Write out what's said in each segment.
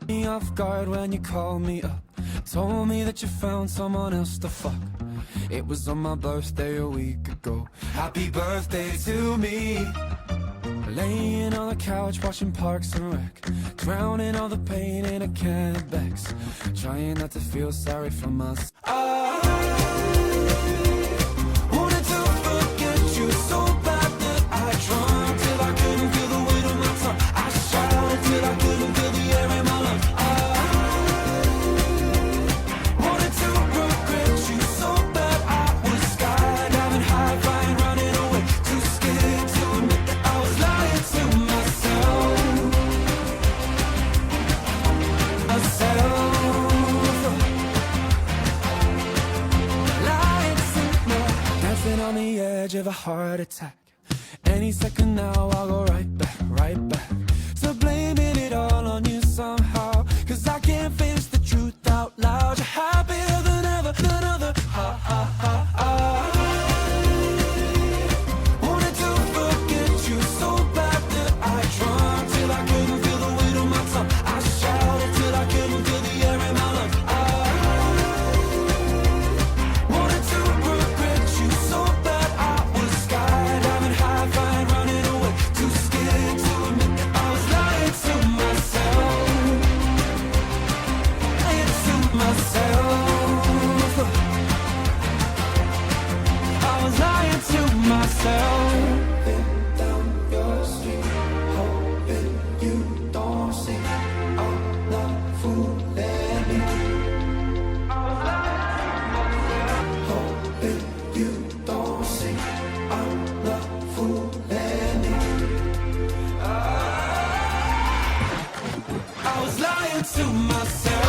Me off guard when you called me up, told me that you found someone else to fuck. It was on my birthday a week ago. Happy birthday to me. Laying on the couch watching Parks and Rec, drowning all the pain in a can of Becks, trying not to feel sorry for myself. I wanted to forget you so bad that I drunk till I couldn't feel the weight of my tongue. I shouted till I couldn't feel the air in my lungs. I wanted to regret you so bad. I was skydiving, high-flying, running away, too scared to admit that I was lying to myself. Dancing on the edge of a heart attack. Any second now I'll go right back, right back. So blaming it all on you somehow, 'cause I can't face the truth out loud. You're happier than ever, than ever. Ha ha ha ha. Wanted to forget you so bad that I drunk till I couldn't feel the weight of my tongue. I shouted till I couldn't feel the air in my lungs. I wanted to regret you so bad. I was skydiving, high-flying, running away, too scared to admit that I was lying to myself. Lying to myself. I was lying to myself. Down your street, hoping you don't see I'm not fooling me. Hoping you don't see I'm not fooling me. I was lying to myself.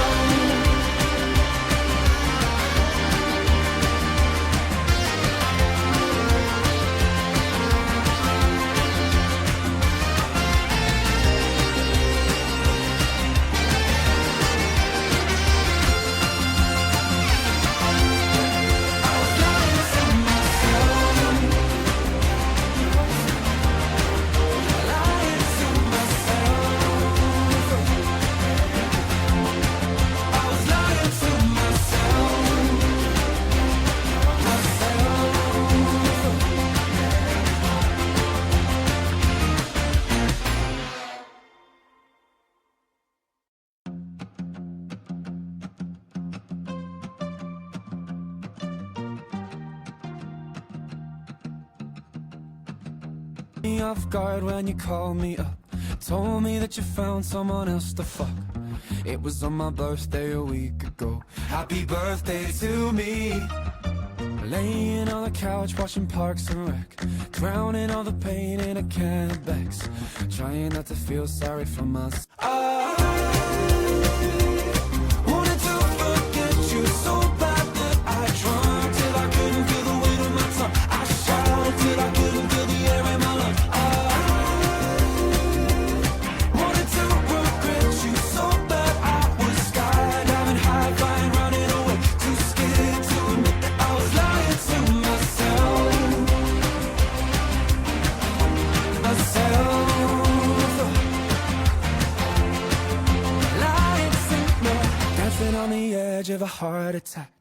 Me off guard when you called me up, told me that you found someone else to fuck. It was on my birthday a week ago. Happy birthday to me. Laying on the couch watching Parks and Rec, drowning all the pain in a can of Becks, trying not to feel sorry for myself. I wanted to forget you so bad that I drunk till I couldn't feel the weight of my tongue. I shouted till I couldn't feel the air in my lungs. I wanted to regret you so bad. I was skydiving, high-flying, running away, too scared to admit that I was lying to myself. Lying to me. Dancing on the edge of a heart attack.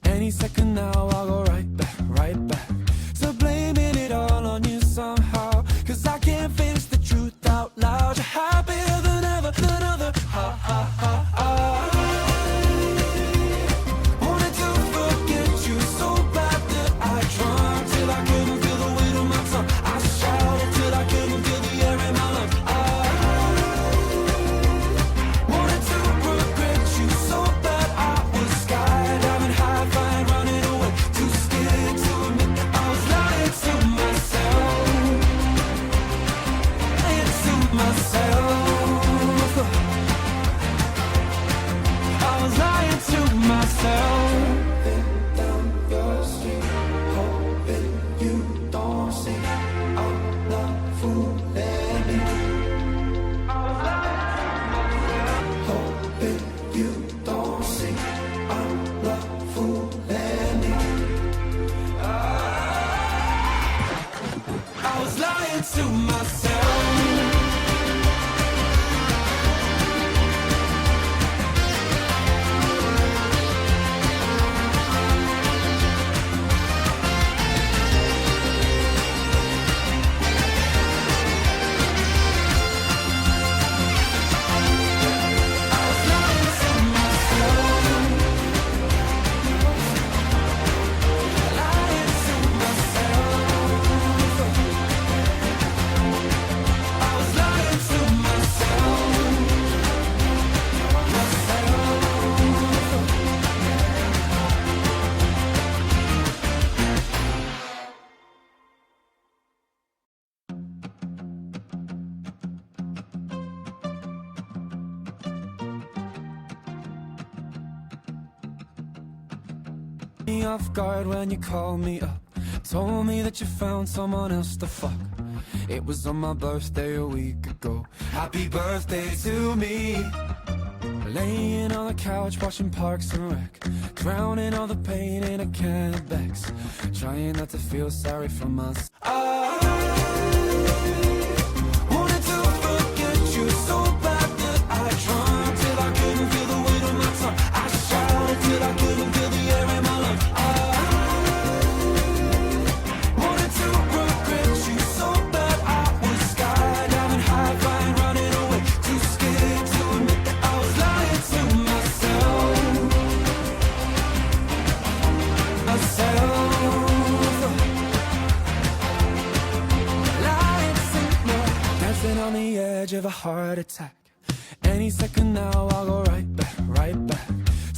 Any second now I'll go right back, right back. So blaming it all on you somehow, 'cause I can't face the truth out loud. You're happier than ever, than ever. Ha ha ha ha. Wanted to forget you so bad that I drunk till I couldn't feel the weight of my tongue. I shouted till I couldn't feel the air in my lungs. I wanted to regret you so bad. I was skydiving, high-flying, running away, too scared to admit that I was lying to myself. Lying to myself. I was lying to myself. Down your street, hoping you don't see I'm not fooling me. Hoping you don't see I'm not fooling me. I was lying to myself. Me off guard when you called me up, told me that you found someone else to fuck. It was on my birthday a week ago. Happy birthday to me. Laying on the couch watching Parks and Rec, drowning all the pain in a can of Bex, trying not to feel sorry for myself. I wanted to forget you so bad that I tried till I couldn't feel the weight of my tongue. I shouted till I couldn't feel the air in my lungs. I wanted to regret you so bad. I was skydiving, high flying, running away, too scared to admit that I was lying to myself. Dancing on the edge of a heart attack. Any second now I'll go right back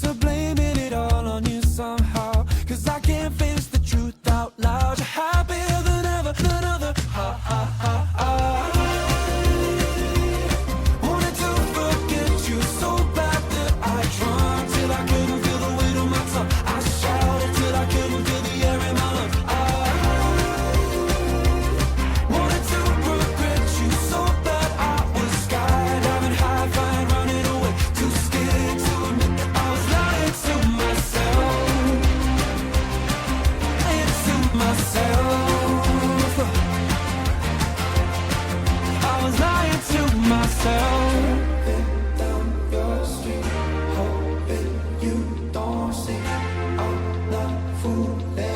to blaming it all on you somehow. Cause I can't face the truth out loud. You're happier than ever, than ever. Ha ha ha ha. Wanted to forget you so bad that I tried till I couldn't feel the weight of my tongue. I shouted till I couldn't feel the air in my lungs. Wanted to regret you so bad. I was skydiving, high flying, running away, too scared to admit that I was lying to myself. Lying to myself. I was lying to myself. Down your street, hoping you don't see I'm not fooling.